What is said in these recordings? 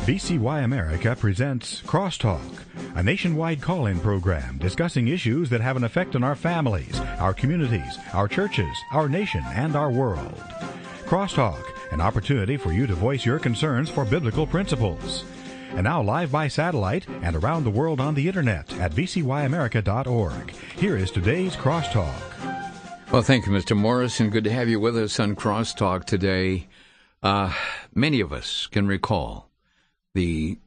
VCY America presents Crosstalk, a nationwide call-in program discussing issues that have an effect on our families, our communities, our churches, our nation, and our world. Crosstalk, an opportunity for you to voice your concerns for biblical principles. And now live by satellite and around the world on the internet at vcyamerica.org. Here is today's Crosstalk. Well, thank you, Mr. Morris, and good to have you with us on Crosstalk today. Many of us can recall the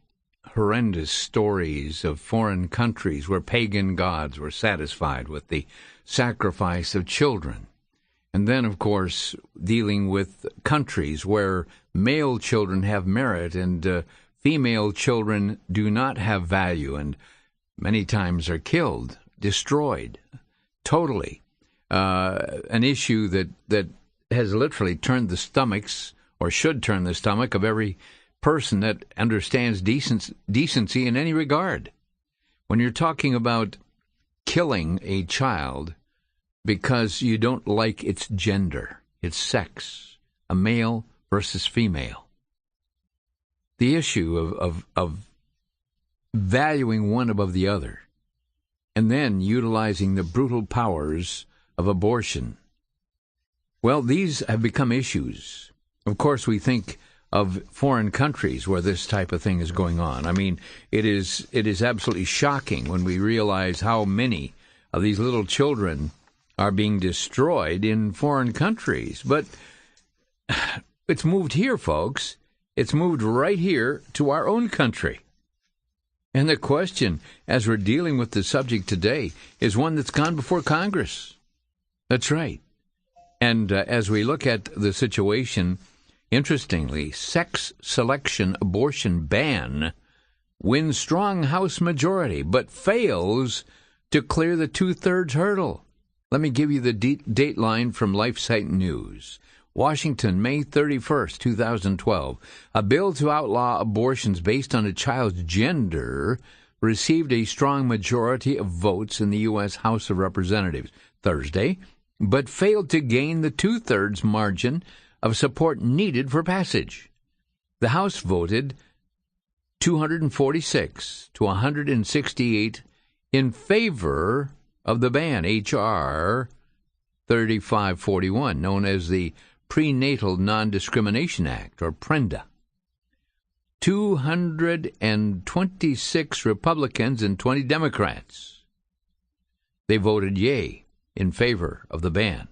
horrendous stories of foreign countries where pagan gods were satisfied with the sacrifice of children. And then, of course, dealing with countries where male children have merit and female children do not have value and many times are killed, destroyed, totally. An issue that has literally turned the stomachs, or should turn the stomach, of every person that understands decency in any regard. When you're talking about killing a child because you don't like its gender, its sex, a male versus female, the issue of valuing one above the other, and then utilizing the brutal powers of abortion, well, these have become issues. Of course, we think of foreign countries where this type of thing is going on. I mean, it is absolutely shocking when we realize how many of these little children are being destroyed in foreign countries. But it's moved here, folks. It's moved right here to our own country. And the question, as we're dealing with the subject today, is one that's gone before Congress. That's right. And as we look at the situation, interestingly, sex selection abortion ban wins strong House majority, but fails to clear the two-thirds hurdle. Let me give you the date line from LifeSite News. Washington, May 31st, 2012. A bill to outlaw abortions based on a child's gender received a strong majority of votes in the U.S. House of Representatives Thursday, but failed to gain the two-thirds margin of support needed for passage. The House voted 246 to 168 in favor of the ban, H.R. 3541, known as the Prenatal Non-Discrimination Act, or PRENDA. 226 Republicans and 20 Democrats. They voted yea in favor of the ban,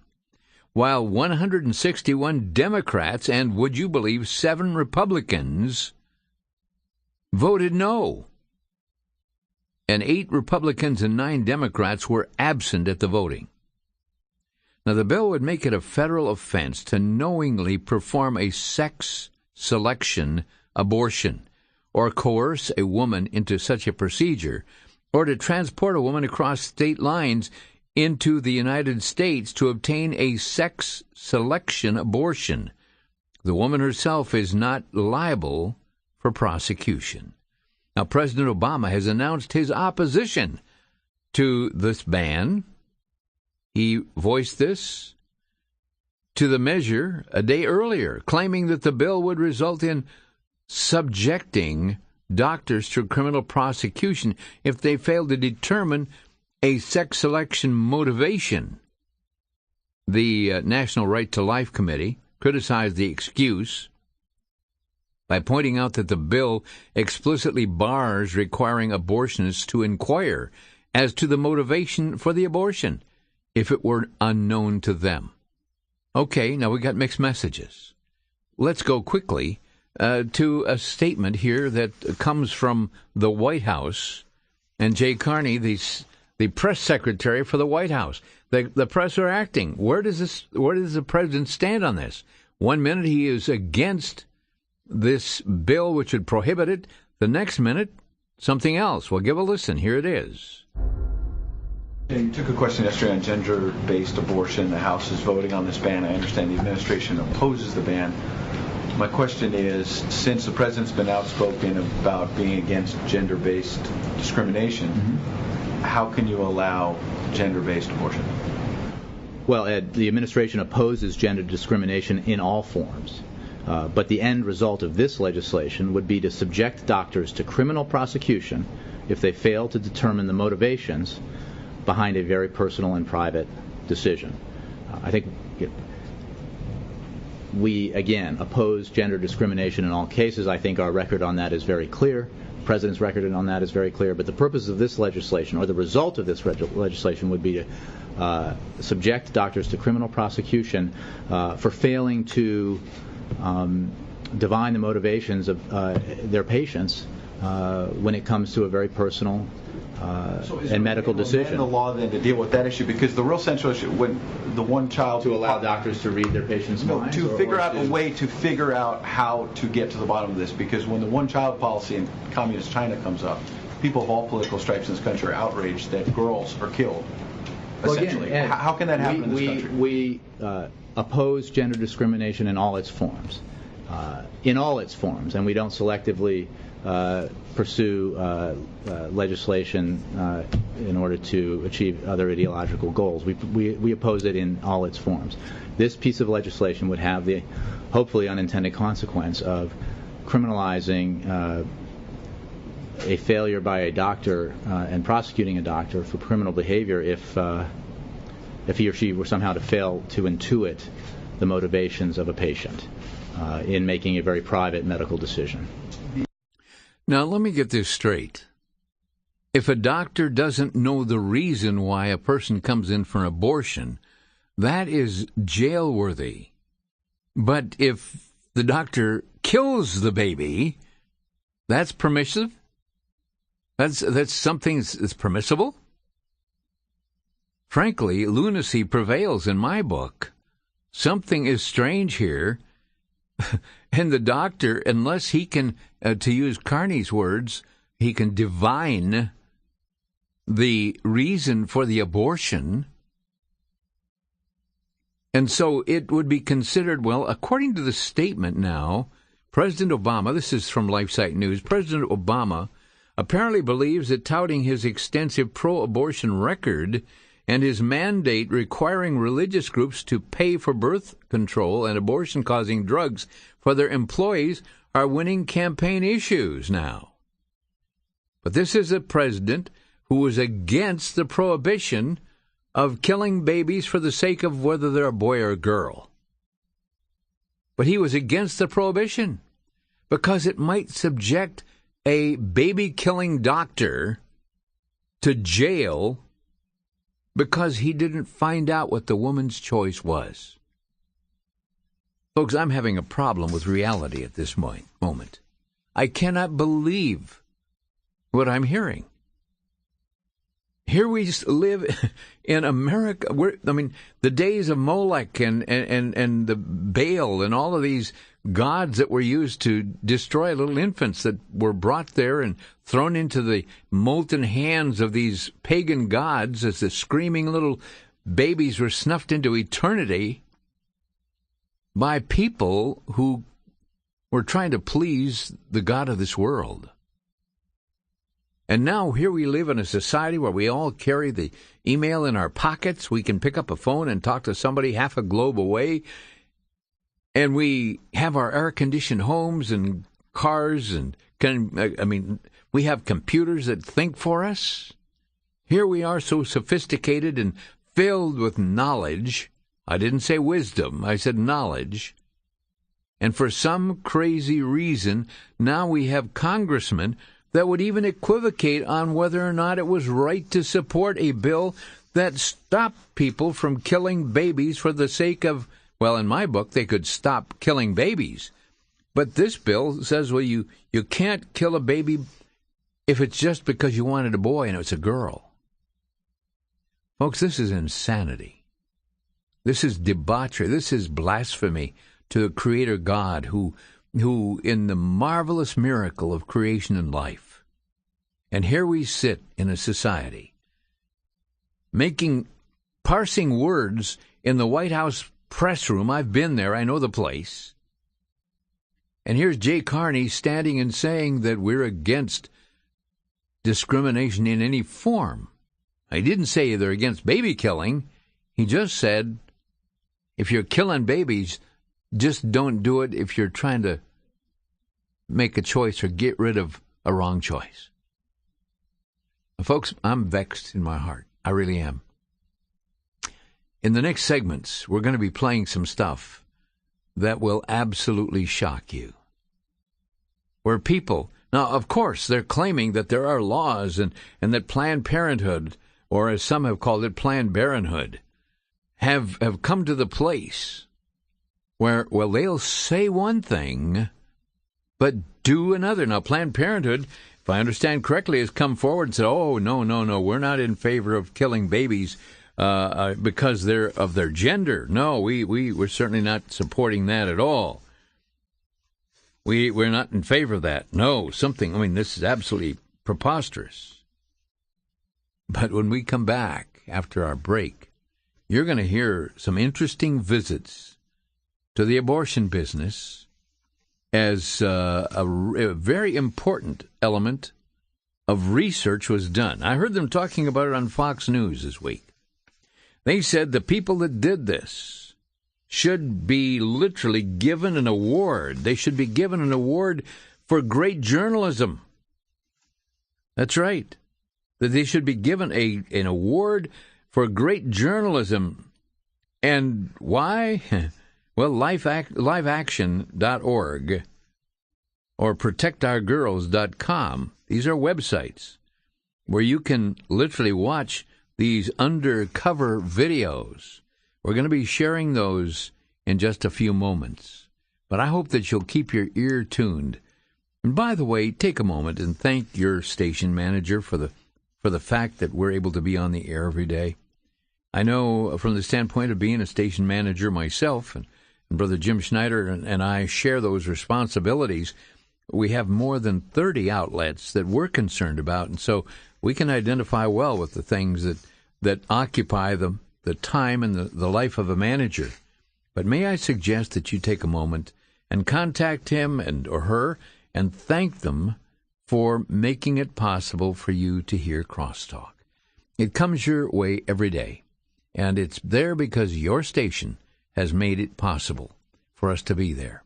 while 161 Democrats and, would you believe, 7 Republicans voted no. And 8 Republicans and 9 Democrats were absent at the voting. Now, the bill would make it a federal offense to knowingly perform a sex selection abortion or coerce a woman into such a procedure, or to transport a woman across state lines into the United States to obtain a sex selection abortion. The woman herself is not liable for prosecution. Now, President Obama has announced his opposition to this ban. He voiced this to the measure a day earlier, claiming that the bill would result in subjecting doctors to criminal prosecution if they fail to determine a sex selection motivation. The National Right to Life Committee criticized the excuse by pointing out that the bill explicitly bars requiring abortionists to inquire as to the motivation for the abortion if it were unknown to them. Okay, now we got mixed messages. Let's go quickly to a statement here that comes from the White House, and Jay Carney, the press secretary for the White House. The press are acting. Where does the president stand on this? 1 minute he is against this bill which would prohibit it. The next minute, something else. Well, give a listen. Here it is. You took a question yesterday on gender-based abortion. The House is voting on this ban. I understand the administration opposes the ban. My question is, since the president's been outspoken about being against gender-based discrimination, how can you allow gender-based abortion? Well, Ed, the administration opposes gender discrimination in all forms. But the end result of this legislation would be to subject doctors to criminal prosecution if they fail to determine the motivations behind a very personal and private decision. I think we, again, oppose gender discrimination in all cases. I think our record on that is very clear. The President's record on that is very clear. But the purpose of this legislation, or the result of this legislation, would be to subject doctors to criminal prosecution for failing to divine the motivations of their patients when it comes to a very personal and medical decision. The law then to deal with that issue, because the real central issue when the one child to allow doctors to read their patients' minds, to figure out a way to figure out how to get to the bottom of this, because when the one child policy in communist China comes up, people of all political stripes in this country are outraged that girls are killed. Essentially, well, again, how can that happen in this country? We oppose gender discrimination in all its forms, and we don't selectively pursue legislation in order to achieve other ideological goals. We oppose it in all its forms. This piece of legislation would have the hopefully unintended consequence of criminalizing a failure by a doctor and prosecuting a doctor for criminal behavior if he or she were somehow to fail to intuit the motivations of a patient in making a very private medical decision. Now, let me get this straight. If a doctor doesn't know the reason why a person comes in for an abortion, that is jail-worthy. But if the doctor kills the baby, that's permissive? That's something that's permissible? Frankly, lunacy prevails in my book. Something is strange here. And the doctor, unless he can, to use Carney's words, he can divine the reason for the abortion. And so it would be considered, well, according to the statement now, President Obama, this is from LifeSite News, President Obama apparently believes that touting his extensive pro-abortion record and his mandate requiring religious groups to pay for birth control and abortion-causing drugs for their employees are winning campaign issues now. But this is a president who was against the prohibition of killing babies for the sake of whether they're a boy or a girl. But he was against the prohibition because it might subject a baby-killing doctor to jail because he didn't find out what the woman's choice was. Folks, I'm having a problem with reality at this moment. I cannot believe what I'm hearing. Here we live in America. The days of Molech and the Baal and all of these gods that were used to destroy little infants that were brought there and thrown into the molten hands of these pagan gods as the screaming little babies were snuffed into eternity by people who were trying to please the God of this world. And now here we live in a society where we all carry the email in our pockets. We can pick up a phone and talk to somebody half a globe away. And we have our air-conditioned homes and cars and, we have computers that think for us. Here we are so sophisticated and filled with knowledge. I didn't say wisdom, I said knowledge. And for some crazy reason, now we have congressmen that would even equivocate on whether or not it was right to support a bill that stopped people from killing babies for the sake of, well, in my book, they could stop killing babies. But this bill says, well, you can't kill a baby if it's just because you wanted a boy and it's a girl. Folks, this is insanity. This is debauchery. This is blasphemy to the Creator God who in the marvelous miracle of creation and life. And here we sit in a society parsing words in the White House press room. I've been there. I know the place. And here's Jay Carney standing and saying that we're against discrimination in any form. He didn't say they're against baby killing. He just said, if you're killing babies, just don't do it if you're trying to make a choice or get rid of a wrong choice. Folks, I'm vexed in my heart. I really am. In the next segments, we're going to be playing some stuff that will absolutely shock you. Where people, now, of course, they're claiming that there are laws and that Planned Parenthood, or as some have called it, Planned Baronhood, have come to the place where, well, they'll say one thing, but do another. Now, Planned Parenthood, if I understand correctly, has come forward and said, oh, no, we're not in favor of killing babies because they're of their gender. No, we're certainly not supporting that at all. We're not in favor of that. No, this is absolutely preposterous. But when we come back after our break, you're going to hear some interesting visits to the abortion business as a very important element of research was done. I heard them talking about it on Fox News this week. They said the people that did this should be literally given an award. They should be given an award for great journalism. That's right. That they should be given an award for great journalism. And why? Well, liveaction.org or protectourgirls.com. These are websites where you can literally watch these undercover videos. We're going to be sharing those in just a few moments. But I hope that you'll keep your ear tuned. And by the way, take a moment and thank your station manager for the fact that we're able to be on the air every day. I know from the standpoint of being a station manager myself, and Brother Jim Schneider and I share those responsibilities, we have more than 30 outlets that we're concerned about, and so we can identify well with the things that occupy the time and the life of a manager. But may I suggest that you take a moment and contact him or her and thank them for making it possible for you to hear Crosstalk. It comes your way every day, and it's there because your station has made it possible for us to be there.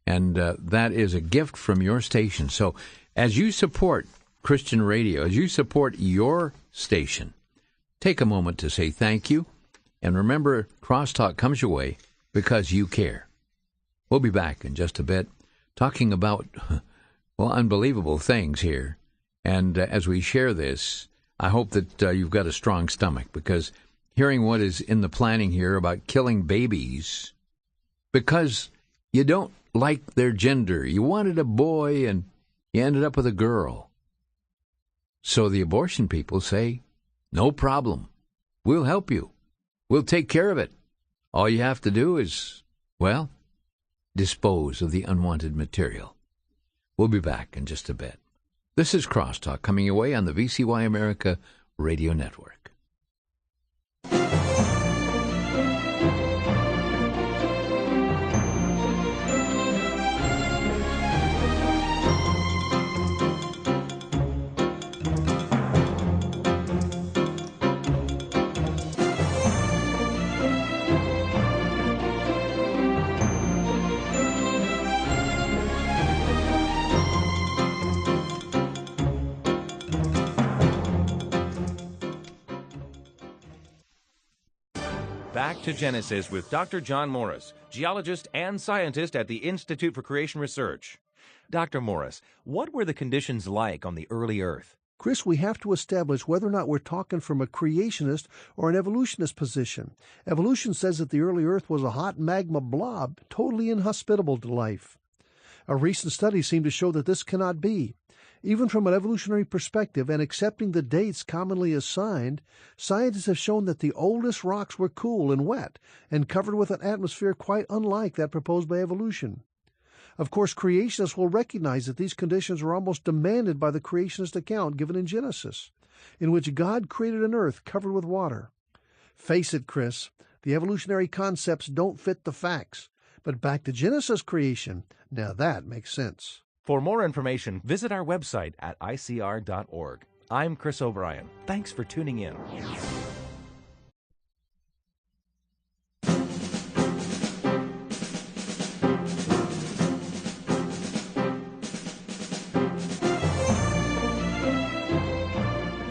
And that is a gift from your station. So as you support Christian radio, as you support your station, take a moment to say thank you. And remember, Crosstalk comes your way because you care. We'll be back in just a bit talking about, well, unbelievable things here. And as we share this, I hope that you've got a strong stomach, because hearing what is in the planning here about killing babies because you don't like their gender. You wanted a boy and you ended up with a girl. So the abortion people say, no problem. We'll help you. We'll take care of it. All you have to do is, well, dispose of the unwanted material. We'll be back in just a bit. This is Crosstalk coming your way on the VCY America Radio Network. Back to Genesis with Dr. John Morris, geologist and scientist at the Institute for Creation Research. Dr. Morris, what were the conditions like on the early Earth? Chris, we have to establish whether or not we're talking from a creationist or an evolutionist position. Evolution says that the early Earth was a hot magma blob, totally inhospitable to life. A recent study seemed to show that this cannot be. Even from an evolutionary perspective and accepting the dates commonly assigned, scientists have shown that the oldest rocks were cool and wet and covered with an atmosphere quite unlike that proposed by evolution. Of course, creationists will recognize that these conditions are almost demanded by the creationist account given in Genesis, in which God created an earth covered with water. Face it, Chris, the evolutionary concepts don't fit the facts. But back to Genesis creation, now that makes sense. For more information, visit our website at icr.org. I'm Chris O'Brien. Thanks for tuning in.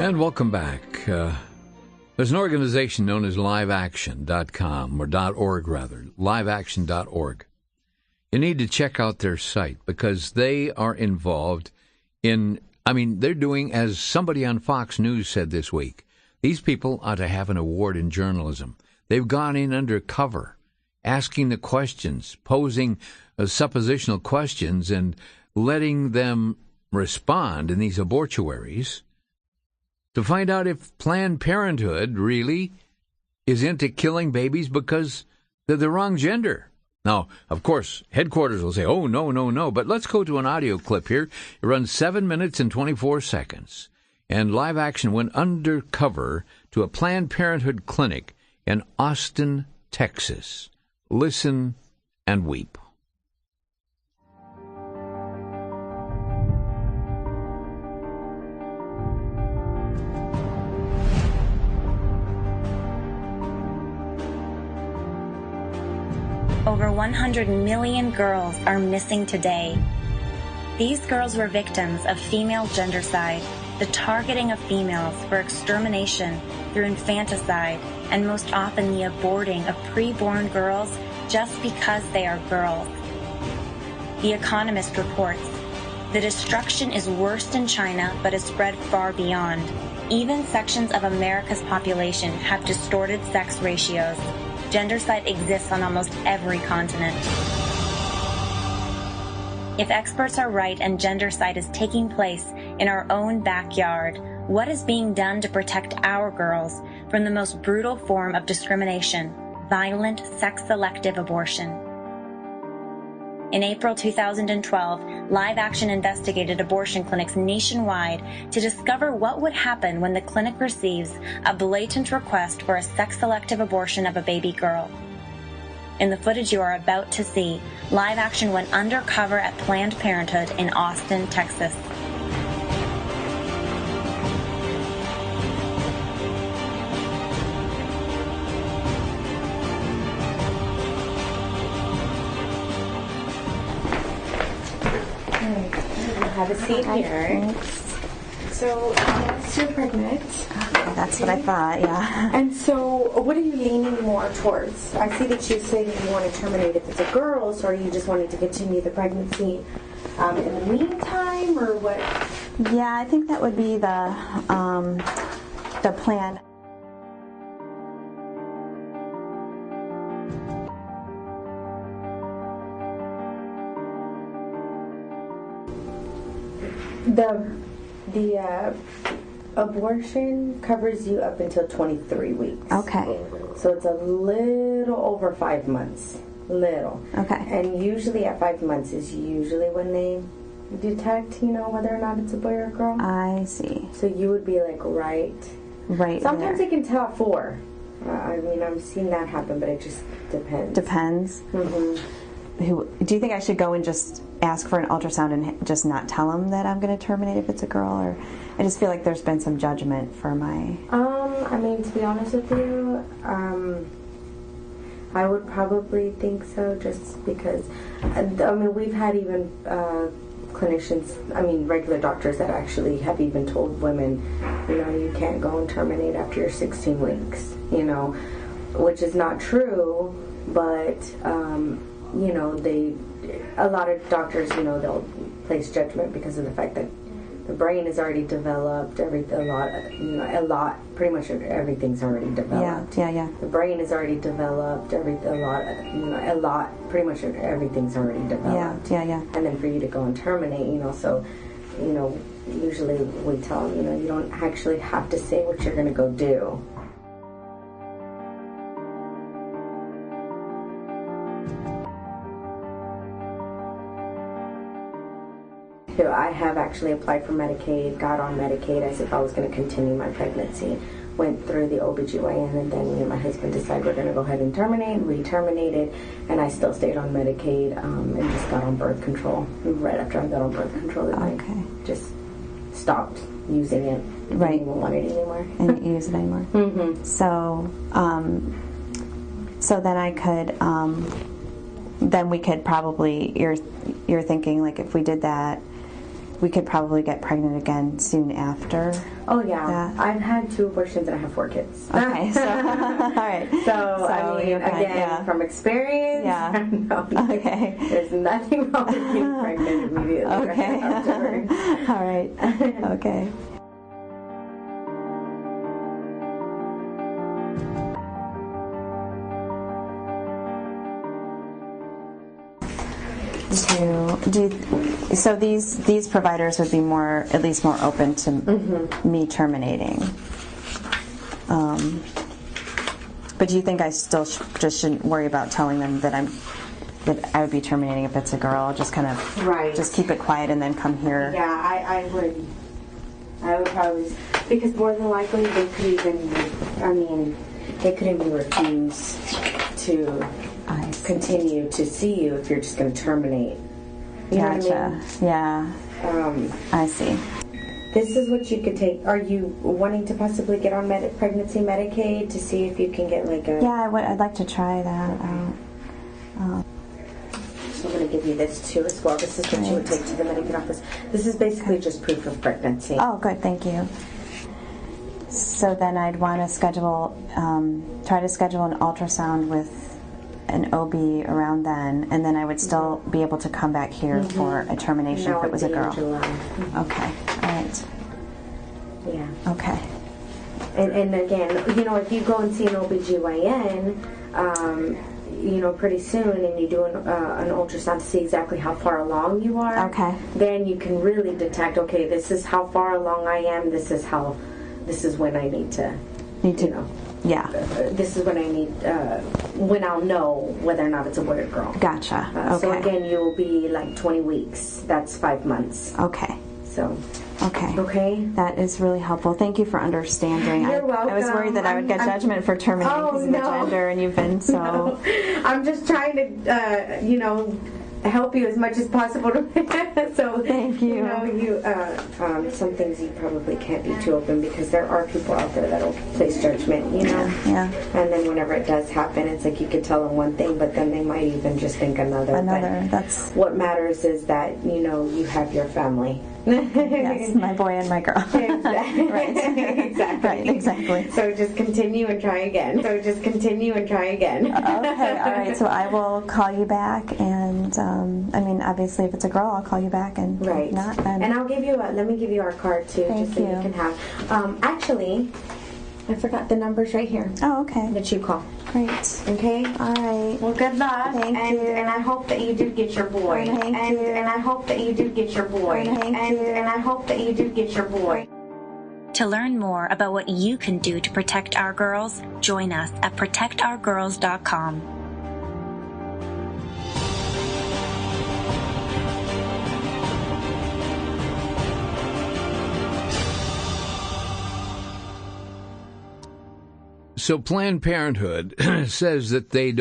And welcome back. There's an organization known as liveaction.com, or .org rather, liveaction.org. You need to check out their site because they are involved in, they're doing, as somebody on Fox News said this week, these people ought to have an award in journalism. They've gone in undercover, asking the questions, posing suppositional questions, and letting them respond in these obituaries to find out if Planned Parenthood really is into killing babies because they're the wrong gender. Now, of course, headquarters will say, oh, no. But let's go to an audio clip here. It runs 7 minutes and 24 seconds. And Live Action went undercover to a Planned Parenthood clinic in Austin, Texas. Listen and weep. Over 100 million girls are missing today. These girls were victims of female gendercide, the targeting of females for extermination through infanticide, and most often the aborting of preborn girls just because they are girls. The Economist reports, the destruction is worst in China but has spread far beyond. Even sections of America's population have distorted sex ratios. Gendercide exists on almost every continent. If experts are right and gendercide is taking place in our own backyard, what is being done to protect our girls from the most brutal form of discrimination, violent, sex-selective abortion? In April 2012, Live Action investigated abortion clinics nationwide to discover what would happen when the clinic receives a blatant request for a sex-selective abortion of a baby girl. In the footage you are about to see, Live Action went undercover at Planned Parenthood in Austin, Texas. Have a seat here. So, yes, you're pregnant. That's what I thought, yeah. And so, what are you leaning more towards? I see that you say that you want to terminate if it's a girl, so are you just wanting to continue the pregnancy in the meantime, or what? Yeah, I think that would be the plan. The abortion covers you up until 23 weeks. Okay. So it's a little over 5 months. Little. Okay. And usually at 5 months is usually when they detect, whether or not it's a boy or a girl. I see. So you would be like right sometimes there. they can tell at 4. I've seen that happen, but it just depends. Depends. Mm-hmm. Do you think I should go and just ask for an ultrasound and just not tell them that I'm going to terminate if it's a girl? Or I just feel like there's been some judgment for my... to be honest with you, I would probably think so, just because, we've had even clinicians, regular doctors that actually have even told women, you can't go and terminate after you're 16 weeks, which is not true, but... a lot of doctors, they'll place judgment because of the fact that the brain is already developed, pretty much everything's already developed. Yeah. The brain is already developed, pretty much everything's already developed. Yeah. And then for you to go and terminate, usually we tell them, you don't actually have to say what you're going to go do. I have actually applied for Medicaid, got on Medicaid as if I was going to continue my pregnancy. Went through the OBGYN, and then me and my husband decided we're going to go ahead and terminate. We terminated, and I still stayed on Medicaid and just got on birth control. Right after I got on birth control, I just stopped using it. Right. Didn't even want it anymore. And didn't use it anymore. Mm-hmm. So then I could, then we could probably, you're thinking like if we did that, we could probably get pregnant again soon after. Oh yeah, that. I've had 2 abortions and I have 4 kids. Okay, so all right. So I mean, again, from experience, no, okay. There's nothing wrong with being pregnant immediately. Okay. Right after. All right. Okay. So these providers would be at least more open to me terminating. But do you think I still just shouldn't worry about telling them that I would be terminating if it's a girl? I'll just kind of just keep it quiet and then come here. Yeah, I would probably, because more than likely they could even refuse to continue to see you if you're just going to terminate. You know what I mean? Yeah. I see. This is what you could take. Are you wanting to possibly get on pregnancy Medicaid to see if you can get like a... Yeah, I'd like to try that. So I'm going to give you this too as well. This is what you would take to the Medicaid office. This is basically just proof of pregnancy. Oh, good. Thank you. So then I'd want to try to schedule an ultrasound with an OB around then, and then I would still be able to come back here for a termination if it was a girl. Okay. All right. Yeah. Okay. And again, if you go and see an OBGYN, pretty soon, and you do an ultrasound to see exactly how far along you are, then you can really detect, okay, this is how far along I am, this is when I need to this is when I need, when I'll know whether or not it's a boy or girl. Gotcha. Okay. So again, you'll be like 20 weeks. That's 5 months. Okay. So. Okay. Okay. That is really helpful. Thank you for understanding. You're welcome. I was worried that I would get judgment for terminating because of the gender, and you've been so. No. I'm just trying to, help you as much as possible. So thank you. Some things you probably can't be too open because there are people out there that'll place judgment. Yeah. And then whenever it does happen, it's like you could tell them one thing, but then they might even just think another. That's what matters is that you have your family. Yes, my boy and my girl. Exactly. Right. Exactly. Right, exactly. So just continue and try again. Okay, all right. So I will call you back, and obviously, if it's a girl, I'll call you back, and if not, then. And I'll give you let me give you our card too, just so you can have. Actually, I forgot the numbers right here. Oh, okay. That you call. Great. Okay. All right. Well, good luck. Thank you. And I hope that you do get your boy. Thank you. And I hope that you do get your boy. Thank you. And I hope that you do get your boy. To learn more about what you can do to protect our girls, join us at protectourgirls.com. So Planned Parenthood says that they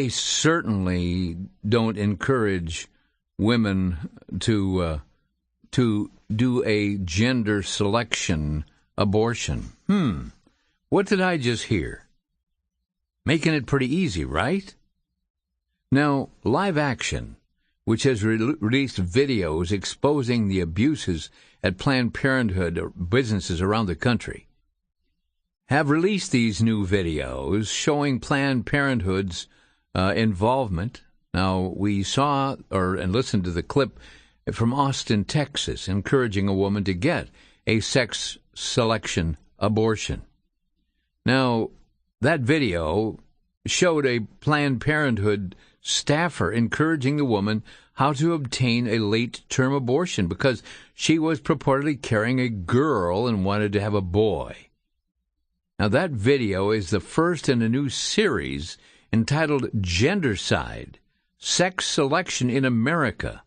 certainly don't encourage women to do a gender selection abortion. What did I just hear? Making it pretty easy, right? Now, Live Action, which has released videos exposing the abuses at Planned Parenthood businesses around the country, have released these new videos showing Planned Parenthood's involvement. Now, we saw and listened to the clip from Austin, Texas, encouraging a woman to get a sex selection abortion. Now, that video showed a Planned Parenthood staffer encouraging the woman how to obtain a late-term abortion because she was purportedly carrying a girl and wanted to have a boy. Now, that video is the first in a new series entitled Gendercide, Sex Selection in America,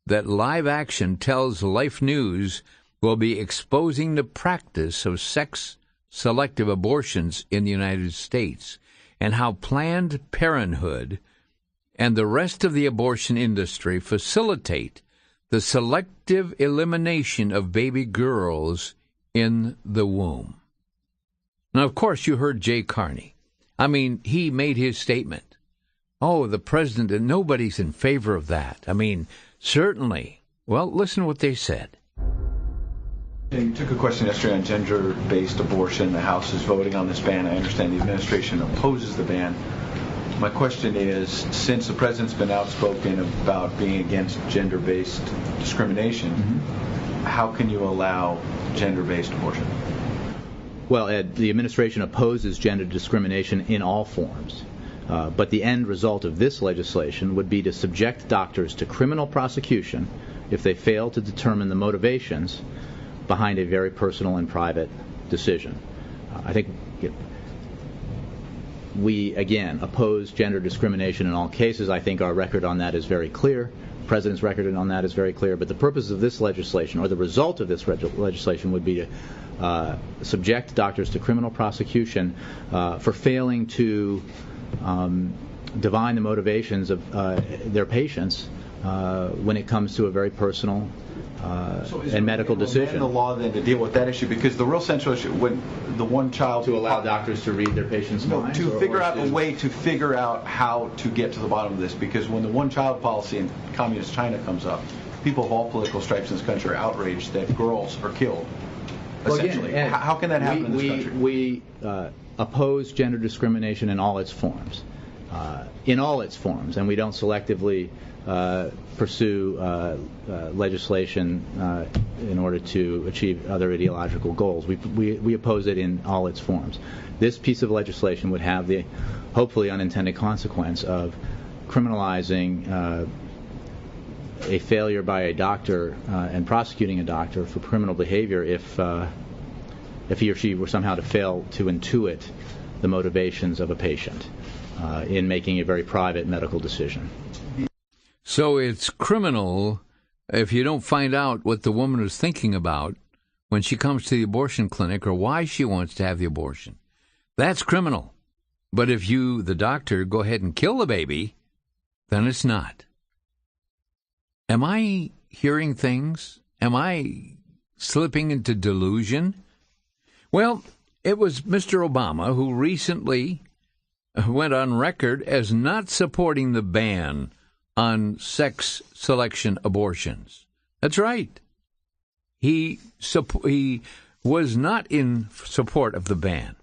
that Live Action tells Life News will be exposing the practice of sex-selective abortions in the United States and how Planned Parenthood and the rest of the abortion industry facilitate the selective elimination of baby girls in the womb. Now, of course, you heard Jay Carney. I mean, he made his statement. Oh, the president, and nobody's in favor of that. I mean, certainly Well, listen to what they said. You took a question yesterday on gender-based abortion. The House is voting on this ban. I understand the administration opposes the ban. My question is, since the president's been outspoken about being against gender-based discrimination, how can you allow gender-based abortion? Well, Ed, the administration opposes gender discrimination in all forms. But the end result of this legislation would be to subject doctors to criminal prosecution if they fail to determine the motivations behind a very personal and private decision. I think we, again, oppose gender discrimination in all cases. I think our record on that is very clear. The President's record on that is very clear. But the purpose of this legislation, or the result of this legislation, would be to subject doctors to criminal prosecution for failing to divine the motivations of their patients when it comes to a very personal and medical decision. The law then to deal with that issue, because the real central issue when the one child to allow doctors to read their patients' minds, to figure out a way to figure out how to get to the bottom of this, because when the one-child policy in communist China comes up, people of all political stripes in this country are outraged that girls are killed. Essentially, again, how can that happen in this country? We oppose gender discrimination in all its forms. And we don't selectively pursue legislation in order to achieve other ideological goals. We oppose it in all its forms. This piece of legislation would have the hopefully unintended consequence of criminalizing a failure by a doctor and prosecuting a doctor for criminal behavior if he or she were somehow to fail to intuit the motivations of a patient in making a very private medical decision. So it's criminal if you don't find out what the woman is thinking about when she comes to the abortion clinic or why she wants to have the abortion. That's criminal. But if you, the doctor, go ahead and kill the baby, then it's not. Am I hearing things? Am I slipping into delusion? Well, it was Mr. Obama who recently went on record as not supporting the ban on sex selection abortions. That's right. He was not in support of the ban.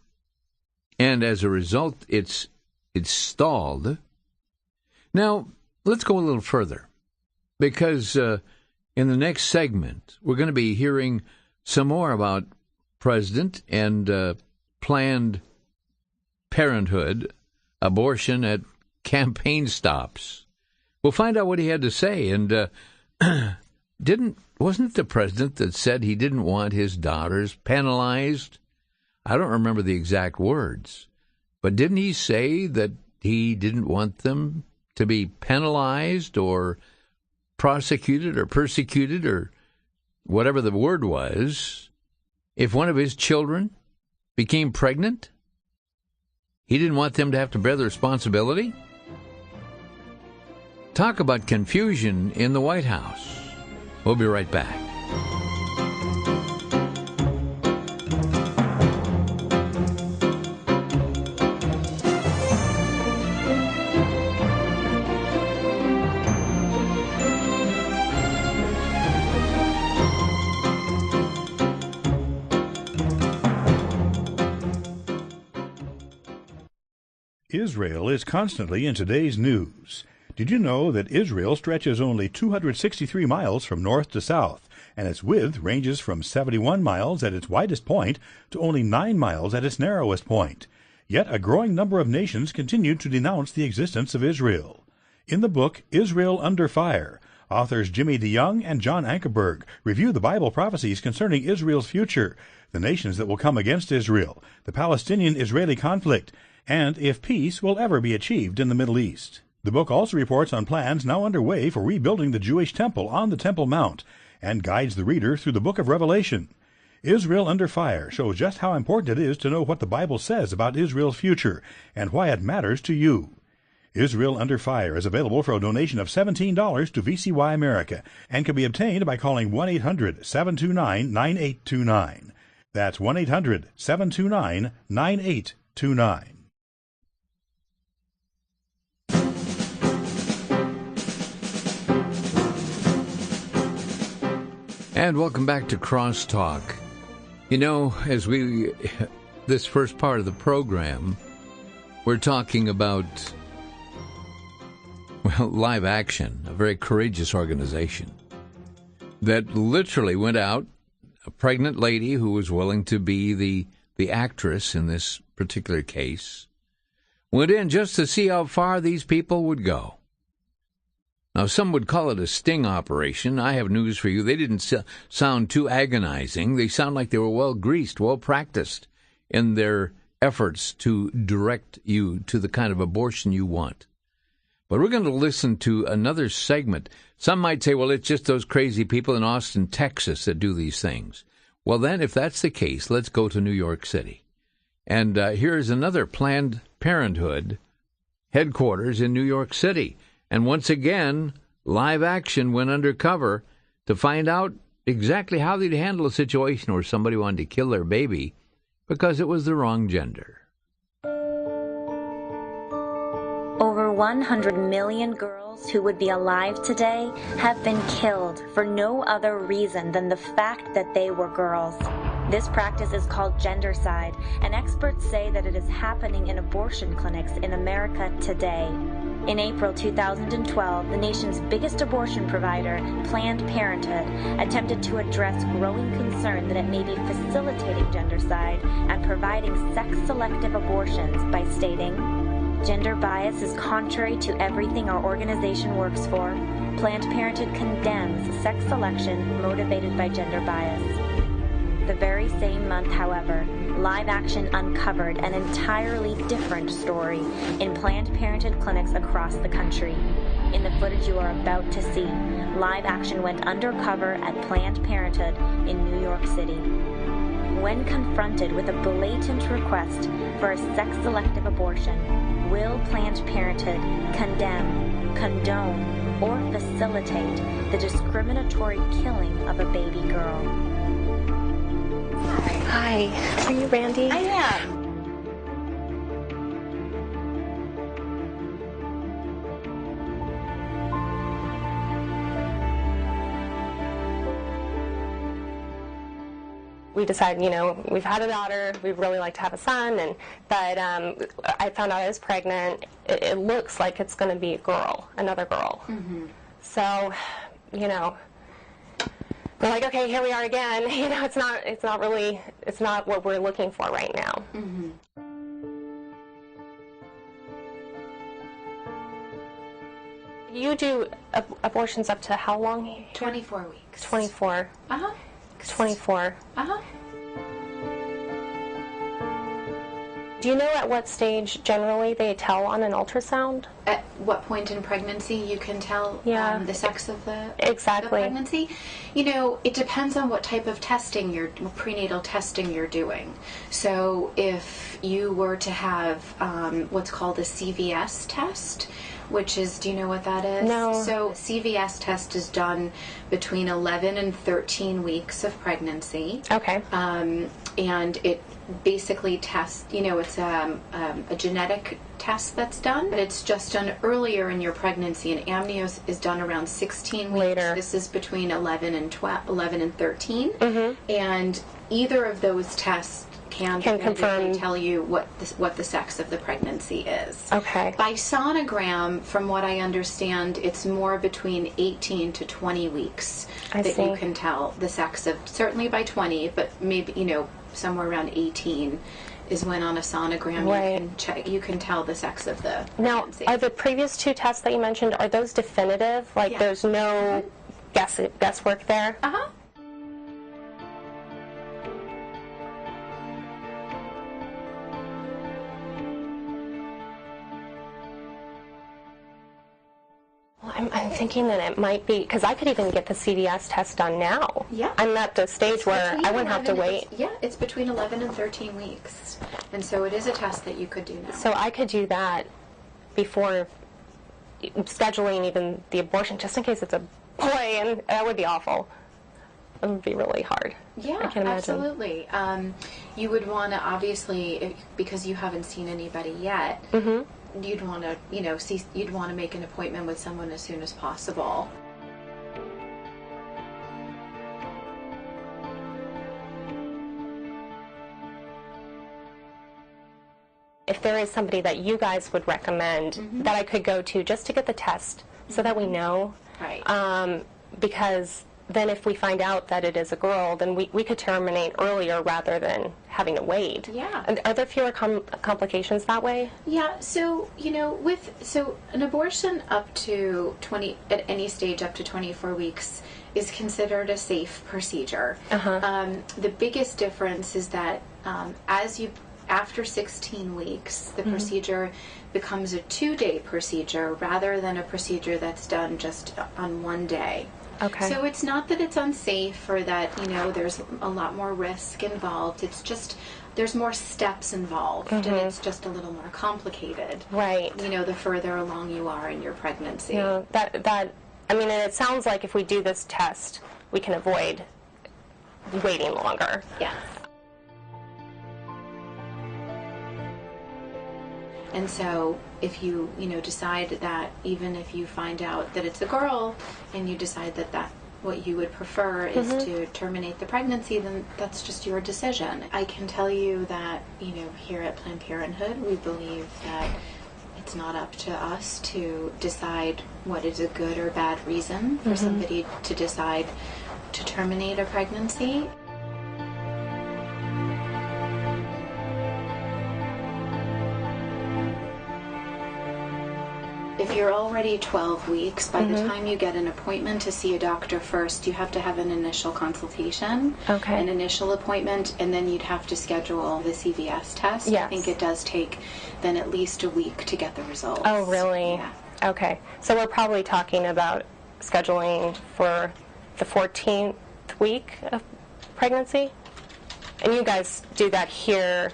And as a result, it's stalled. Now, let's go a little further, because in the next segment, we're going to be hearing some more about President and Planned Parenthood, abortion at campaign stops. We'll find out what he had to say. And wasn't it the president that said he didn't want his daughters penalized? I don't remember the exact words, but didn't he say that he didn't want them to be penalized or prosecuted or persecuted or whatever the word was if one of his children became pregnant? He didn't want them to have to bear the responsibility? Talk about confusion in the White House. We'll be right back. Israel is constantly in today's news. Did you know that Israel stretches only 263 miles from north to south, and its width ranges from 71 miles at its widest point to only 9 miles at its narrowest point? Yet a growing number of nations continue to denounce the existence of Israel. In the book Israel Under Fire, authors Jimmy DeYoung and John Ankerberg review the Bible prophecies concerning Israel's future, the nations that will come against Israel, the Palestinian-Israeli conflict, and if peace will ever be achieved in the Middle East. The book also reports on plans now underway for rebuilding the Jewish temple on the Temple Mount and guides the reader through the book of Revelation. Israel Under Fire shows just how important it is to know what the Bible says about Israel's future and why it matters to you. Israel Under Fire is available for a donation of $17 to VCY America and can be obtained by calling 1-800-729-9829. That's 1-800-729-9829. And welcome back to Crosstalk. You know, as this first part of the program, we're talking about, well, Live Action, a very courageous organization that literally went out, a pregnant lady who was willing to be the actress in this particular case, went in just to see how far these people would go. Now, some would call it a sting operation. I have news for you. They didn't sound too agonizing. They sound like they were well-greased, well-practiced in their efforts to direct you to the kind of abortion you want. But we're going to listen to another segment. Some might say, well, it's just those crazy people in Austin, Texas that do these things. Well, then, if that's the case, let's go to New York City. And here's another Planned Parenthood headquarters in New York City. And once again, Live Action went undercover to find out exactly how they'd handle a situation where somebody wanted to kill their baby because it was the wrong gender. Over 100 million girls who would be alive today have been killed for no other reason than the fact that they were girls. This practice is called Gendercide, and experts say that it is happening in abortion clinics in America today. In April 2012, the nation's biggest abortion provider, Planned Parenthood, attempted to address growing concern that it may be facilitating gendercide and providing sex-selective abortions by stating, "Gender bias is contrary to everything our organization works for. Planned Parenthood condemns sex selection motivated by gender bias." The very same month, however, Live Action uncovered an entirely different story in Planned Parenthood clinics across the country. In the footage you are about to see, Live Action went undercover at Planned Parenthood in New York City. When confronted with a blatant request for a sex-selective abortion, will Planned Parenthood condemn, condone, or facilitate the discriminatory killing of a baby girl? Hi. Are you Randy? I am. We decided, we've had a daughter, we'd really like to have a son, but I found out I was pregnant. It looks like it's going to be a girl, another girl. Mm-hmm. So, we're like, okay, here we are again. It's not what we're looking for right now. Mm-hmm. You do abortions up to how long here? 24 weeks. 24. Uh-huh. 24. Uh-huh. Do you know at what stage generally they tell on an ultrasound? At what point in pregnancy you can tell the sex of the pregnancy? It depends on what type of prenatal testing you're doing. So if you were to have what's called a CVS test, which is, do you know what that is? No. So CVS test is done between 11 and 13 weeks of pregnancy. Okay. And it basically tests, it's a genetic test that's done. It's just done earlier in your pregnancy, and amnios is done around 16 weeks. Later. This is between 11 and 13. Mm-hmm. And either of those tests can confirm, tell you what the sex of the pregnancy is. Okay. By sonogram, from what I understand, it's more between 18 to 20 weeks you can tell the sex of, certainly by 20, but maybe, somewhere around 18 is when on a sonogram you can tell the sex of the pregnancy. Now, are the previous two tests that you mentioned, are those definitive? Like there's no guesswork there? Uh-huh. I'm thinking that it might be, because I could even get the CVS test done now. Yeah. I'm at the stage where I wouldn't have to wait. It's between 11 and 13 weeks. And so it is a test that you could do now. So I could do that before scheduling even the abortion, just in case it's a boy, and that would be awful. It would be really hard. Yeah, I can imagine. Absolutely. You would want to, obviously, because you haven't seen anybody yet, mm-hmm. You'd want to, you'd want to make an appointment with someone as soon as possible. if there is somebody that you guys would recommend that I could go to just to get the test so that we know. Right. Because then if we find out that it is a girl, then we could terminate earlier rather than having to wait. Yeah. And are there fewer complications that way? Yeah, so, so an abortion up to at any stage up to 24 weeks is considered a safe procedure. The biggest difference is that after 16 weeks, the procedure becomes a 2-day procedure rather than a procedure that's done just on 1 day. Okay. So it's not that it's unsafe or that, there's a lot more risk involved. It's just there's more steps involved and it's just a little more complicated. Right. The further along you are in your pregnancy. Yeah, and it sounds like if we do this test, we can avoid waiting longer. Yes. And so if you, decide that even if you find out that it's a girl and you decide that what you would prefer is to terminate the pregnancy, then that's just your decision. I can tell you that, here at Planned Parenthood, we believe that it's not up to us to decide what is a good or bad reason for somebody to decide to terminate a pregnancy. If you're already 12 weeks, by the time you get an appointment to see a doctor first, you have to have an initial consultation, an initial appointment, and then you'd have to schedule the CVS test. Yes. I think it does take then at least a week to get the results. Oh, really? Yeah. Okay. So we're probably talking about scheduling for the 14th week of pregnancy? And you guys do that here.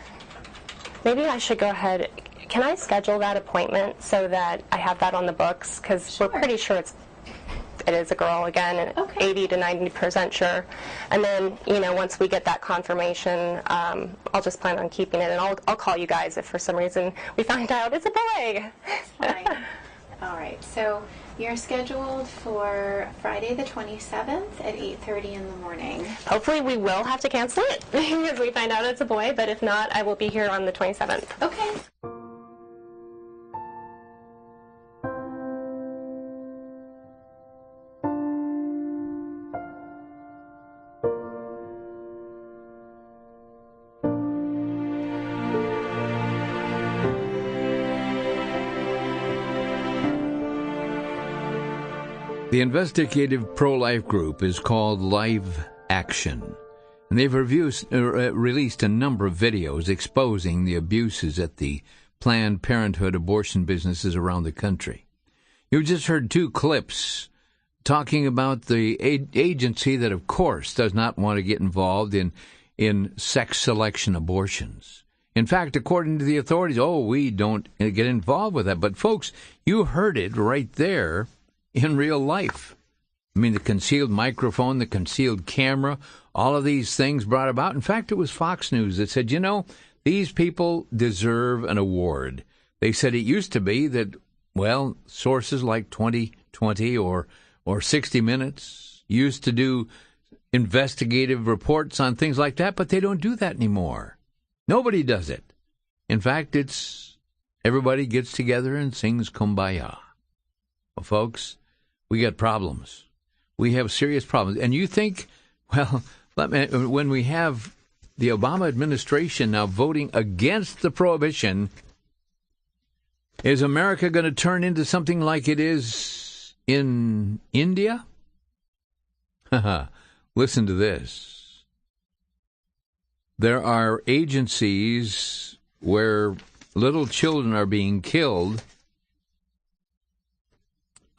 Maybe I should go ahead. Can I schedule that appointment so that I have that on the books? Because we're pretty sure it is a girl again, and 80 to 90% sure. And then, once we get that confirmation, I'll just plan on keeping it, and I'll call you guys if for some reason we find out it's a boy. Fine. All right. So you're scheduled for Friday the 27th at 8:30 in the morning. Hopefully we will have to cancel it because we find out it's a boy, but if not, I will be here on the 27th. Okay. The investigative pro-life group is called Live Action, and they've released a number of videos exposing the abuses at the Planned Parenthood abortion businesses around the country. You just heard 2 clips talking about the agency that, of course, does not want to get involved in sex selection abortions. In fact, according to the authorities, we don't get involved with that. But, folks, you heard it right there. In real life. The concealed microphone, the concealed camera, all of these things brought about. In fact, it was Fox News that said, these people deserve an award. They said it used to be that, sources like 2020 or 60 Minutes used to do investigative reports on things like that, but they don't do that anymore. Nobody does it. In fact, it's everybody gets together and sings Kumbaya. Well, folks, we got problems. We have serious problems. And you think, when we have the Obama administration now voting against the prohibition, is America going to turn into something like it is in India? Listen to this. There are agencies where little children are being killed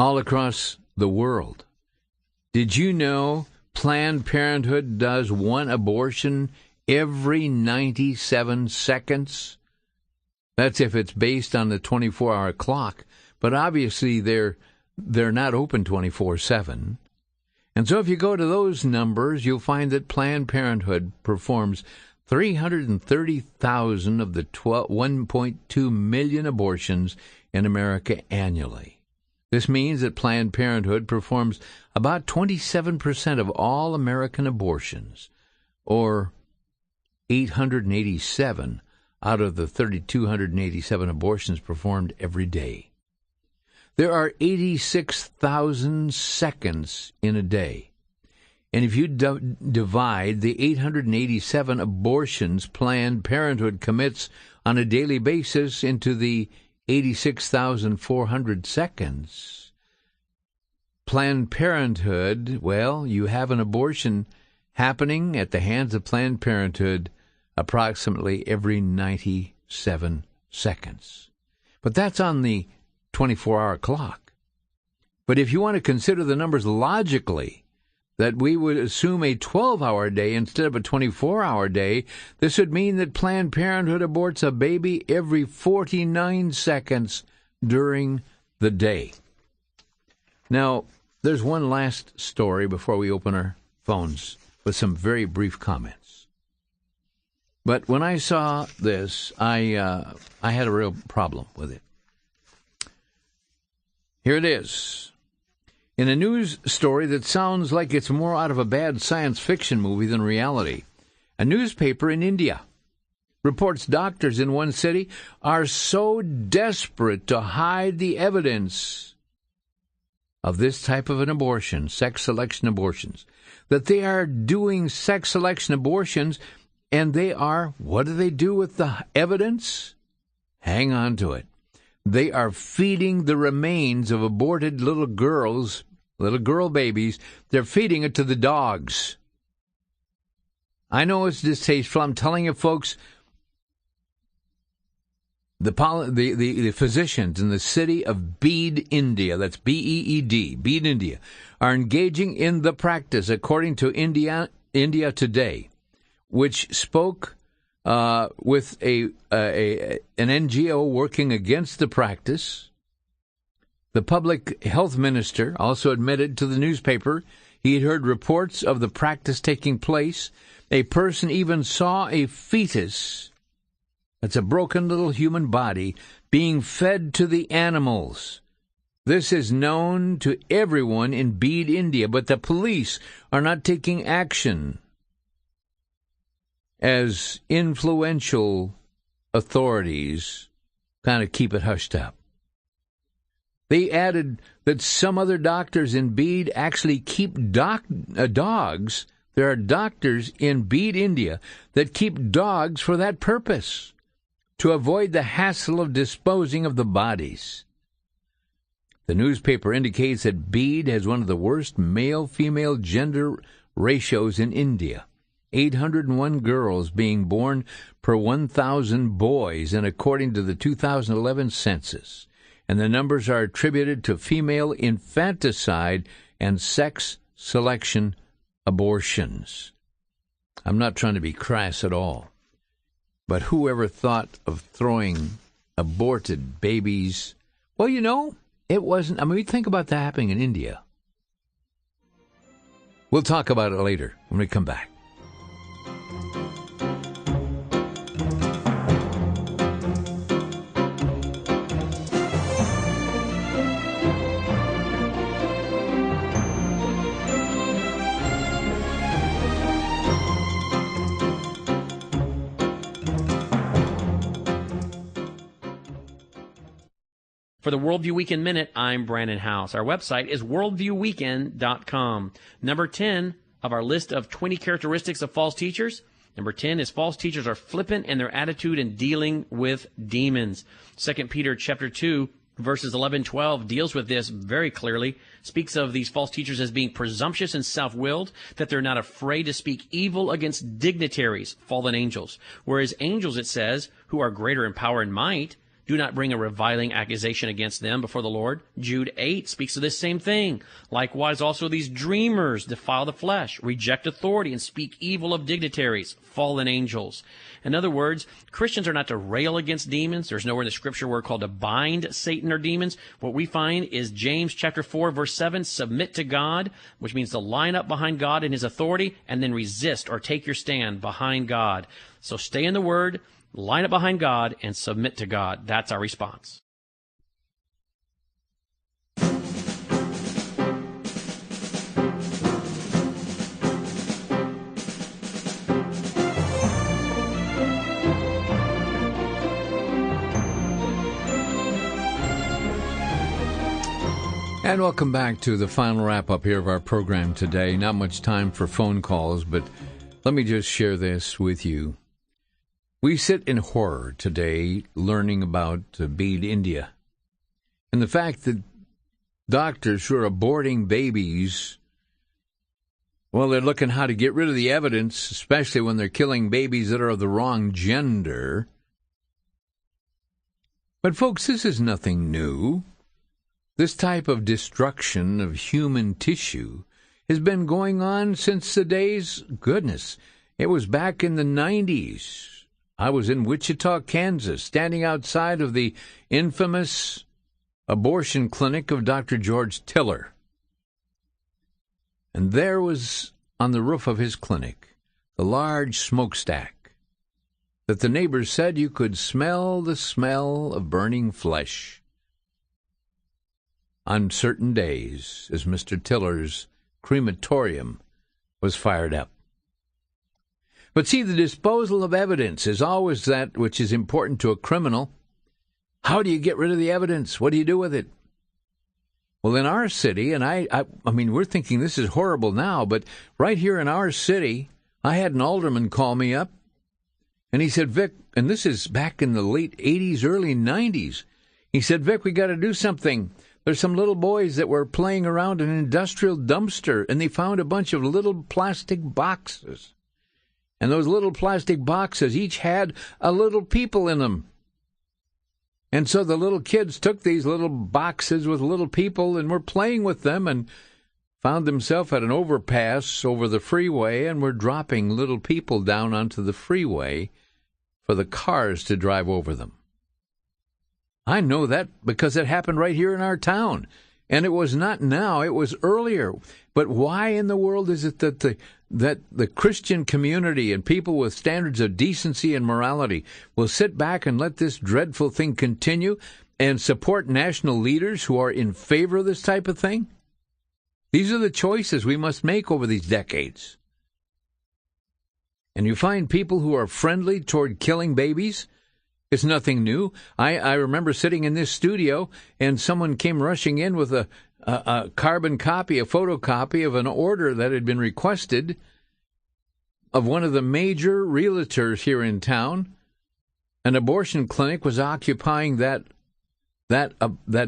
all across the world. Did you know Planned Parenthood does 1 abortion every 97 seconds? That's if it's based on the 24-hour clock. But obviously they're not open 24/7. And so if you go to those numbers, you'll find that Planned Parenthood performs 330,000 of the 1.2 million abortions in America annually. This means that Planned Parenthood performs about 27% of all American abortions, or 887 out of the 3,287 abortions performed every day. There are 86,000 seconds in a day. And if you divide the 887 abortions Planned Parenthood commits on a daily basis into the 86,400 seconds, Planned Parenthood, well, you have an abortion happening at the hands of Planned Parenthood approximately every 97 seconds. But that's on the 24-hour clock. But if you want to consider the numbers logically, that we would assume a 12-hour day instead of a 24-hour day, this would mean that Planned Parenthood aborts a baby every 49 seconds during the day. Now, there's one last story before we open our phones with some very brief comments. But when I saw this, I had a real problem with it. Here it is. In a news story that sounds like it's more out of a bad science fiction movie than reality, a newspaper in India reports doctors in one city are so desperate to hide the evidence of this type of an abortion, sex selection abortions, that they are doing sex selection abortions, and they are, what do they do with the evidence? Hang on to it. They are feeding the remains of aborted little girl babies. They're feeding it to the dogs. I know it's distasteful. I'm telling you, folks, the physicians in the city of Bede, India, that's B-E-E-D, Bede, India, are engaging in the practice, according to India Today, which spoke with an NGO working against the practice. The public health minister also admitted to the newspaper he had heard reports of the practice taking place. A person even saw a fetus, that's a broken little human body, being fed to the animals. This is known to everyone in Bede, India, but the police are not taking action, as influential authorities kind of keep it hushed up. They added that some other doctors in Bede actually keep dogs. There are doctors in Bede, India, that keep dogs for that purpose, to avoid the hassle of disposing of the bodies. The newspaper indicates that Bede has one of the worst male-female gender ratios in India. 801 girls being born per 1,000 boys, and according to the 2011 census. And the numbers are attributed to female infanticide and sex selection abortions. I'm not trying to be crass at all, but whoever thought of throwing aborted babies? Well, you know, it wasn't. I mean, think about that happening in India. We'll talk about it later when we come back. For the Worldview Weekend Minute, I'm Brandon House. Our website is worldviewweekend.com. Number 10 of our list of 20 characteristics of false teachers. Number 10 is false teachers are flippant in their attitude in dealing with demons. 2 Peter chapter 2, verses 11-12 deals with this very clearly, speaks of these false teachers as being presumptuous and self-willed, that they're not afraid to speak evil against dignitaries, fallen angels. Whereas angels, it says, who are greater in power and might, do not bring a reviling accusation against them before the Lord. Jude 8 speaks of this same thing. Likewise, also these dreamers defile the flesh, reject authority, and speak evil of dignitaries, fallen angels. In other words, Christians are not to rail against demons. There's nowhere in the Scripture we're called to bind Satan or demons. What we find is James chapter 4, verse 7, submit to God, which means to line up behind God and His authority, and then resist or take your stand behind God. So stay in the Word, line up behind God, and submit to God. That's our response. And welcome back to the final wrap-up here of our program today. Not much time for phone calls, but let me just share this with you. We sit in horror today learning about Bede, India, and the fact that doctors who are aborting babies, well, they're looking how to get rid of the evidence, especially when they're killing babies that are of the wrong gender. But folks, this is nothing new. This type of destruction of human tissue has been going on since the days, goodness, it was back in the 90s. I was in Wichita, Kansas, standing outside of the infamous abortion clinic of Dr. George Tiller. And there was, on the roof of his clinic, the large smokestack that the neighbors said you could smell the smell of burning flesh on certain days as Mr. Tiller's crematorium was fired up. But see, the disposal of evidence is always that which is important to a criminal. How do you get rid of the evidence? What do you do with it? Well, in our city, and I mean, we're thinking this is horrible now, but right here in our city, I had an alderman call me up, and he said, Vic, and this is back in the late 80s, early 90s, he said, Vic, we got to do something. There's some little boys that were playing around an industrial dumpster, and they found a bunch of little plastic boxes. And those little plastic boxes each had a little people in them. And so the little kids took these little boxes with little people and were playing with them and found themselves at an overpass over the freeway and were dropping little people down onto the freeway for the cars to drive over them. I know that because it happened right here in our town. And it was not now, it was earlier. But why in the world is it that the Christian community and people with standards of decency and morality will sit back and let this dreadful thing continue and support national leaders who are in favor of this type of thing? These are the choices we must make over these decades. And you find people who are friendly toward killing babies. It's nothing new. I remember sitting in this studio and someone came rushing in with a carbon copy, a photocopy of an order that had been requested of one of the major realtors here in town. An abortion clinic was occupying that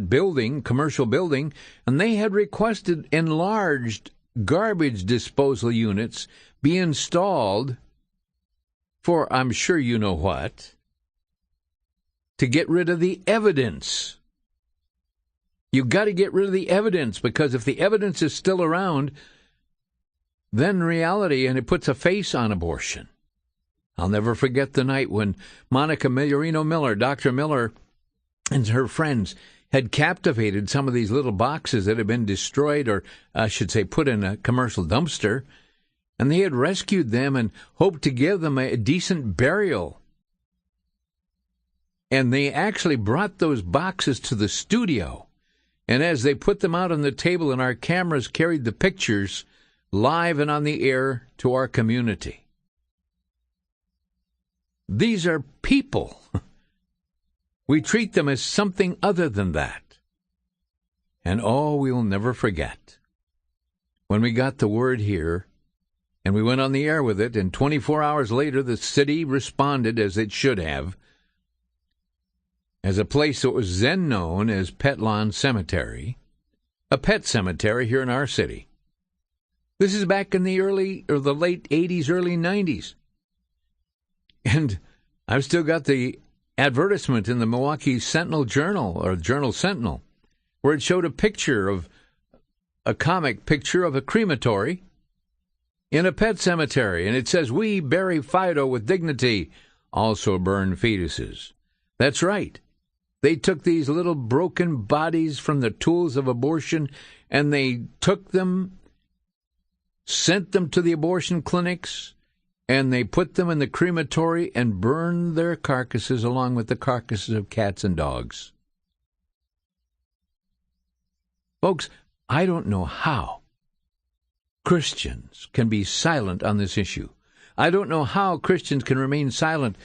building, commercial building, and they had requested enlarged garbage disposal units be installed for, I'm sure you know what, to get rid of the evidence. You've got to get rid of the evidence, because if the evidence is still around, then reality, and it puts a face on abortion. I'll never forget the night when Monica Migliorino Miller, Dr. Miller, and her friends had captivated some of these little boxes that had been destroyed, or I should say put in a commercial dumpster, and they had rescued them and hoped to give them a decent burial. And they actually brought those boxes to the studio. And as they put them out on the table and our cameras carried the pictures live and on the air to our community. These are people. We treat them as something other than that. And we will never forget. When we got the word here, and we went on the air with it, and 24 hours later the city responded as it should have, as a place that was then known as Pet Lawn Cemetery, a pet cemetery here in our city. This is back in the late 80s, early 90s. And I've still got the advertisement in the Milwaukee Sentinel-Journal, or Journal-Sentinel, where it showed a comic picture of a crematory in a pet cemetery. And it says, "We bury Fido with dignity, also burn fetuses." That's right. They took these little broken bodies from the tools of abortion, and they took them, sent them to the abortion clinics, and they put them in the crematory and burned their carcasses along with the carcasses of cats and dogs. Folks, I don't know how Christians can be silent on this issue. I don't know how Christians can remain silent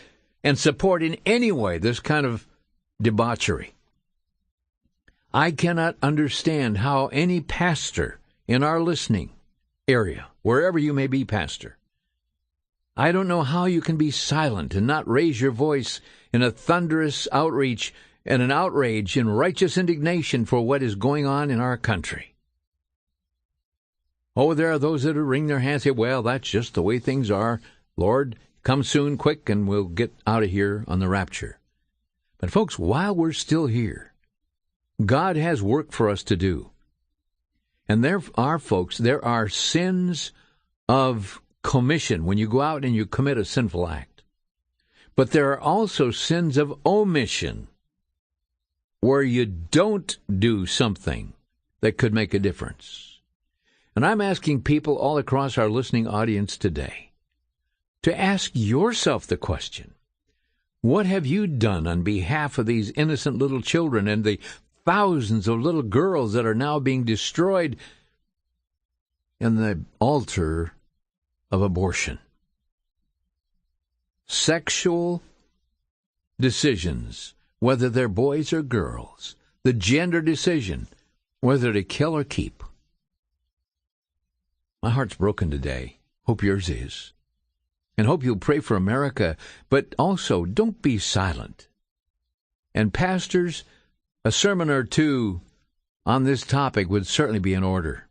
and support in any way this kind of debauchery. I cannot understand how any pastor in our listening area, wherever you may be, pastor, I don't know how you can be silent and not raise your voice in a thunderous outreach and an outrage in righteous indignation for what is going on in our country. Oh, there are those that wring their hands and say, well, that's just the way things are. Lord, come soon, quick, and we'll get out of here on the rapture. But folks, while we're still here, God has work for us to do. And there are, folks, there are sins of commission when you go out and you commit a sinful act. But there are also sins of omission where you don't do something that could make a difference. And I'm asking people all across our listening audience today to ask yourself the question, what have you done on behalf of these innocent little children and the thousands of little girls that are now being destroyed in the altar of abortion? Sexual decisions, whether they're boys or girls, the gender decision, whether to kill or keep. My heart's broken today. Hope yours is. And hope you'll pray for America, but also don't be silent. And pastors, a sermon or two on this topic would certainly be in order.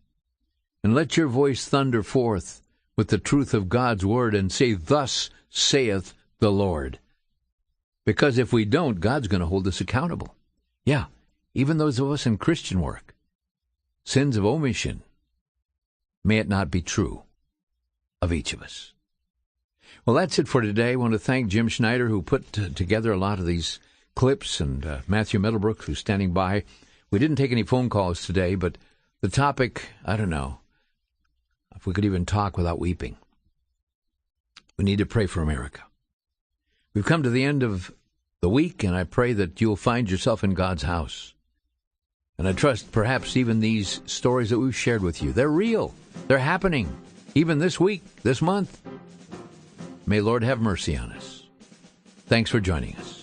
And let your voice thunder forth with the truth of God's word and say, thus saith the Lord. Because if we don't, God's going to hold us accountable. Yeah, even those of us in Christian work. Sins of omission. May it not be true of each of us. Well, that's it for today. I want to thank Jim Schneider, who put together a lot of these clips, and Matthew Middlebrook, who's standing by. We didn't take any phone calls today, but the topic, I don't know if we could even talk without weeping. We need to pray for America. We've come to the end of the week, and I pray that you'll find yourself in God's house. And I trust perhaps even these stories that we've shared with you, they're real. They're happening, even this week, this month. May Lord have mercy on us. Thanks for joining us.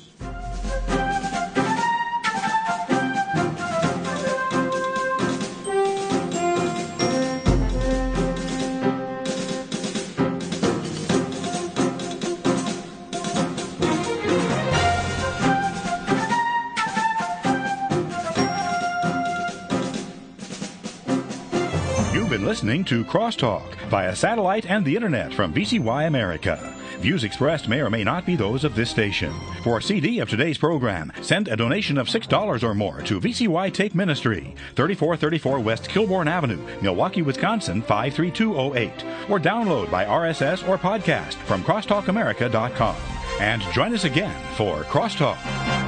Listening to Crosstalk via satellite and the internet from VCY America. Views expressed may or may not be those of this station. For a CD of today's program, send a donation of $6 or more to VCY Take Ministry, 3434 West Kilbourne Avenue, Milwaukee, Wisconsin, 53208, or download by RSS or podcast from crosstalkamerica.com. And join us again for Crosstalk.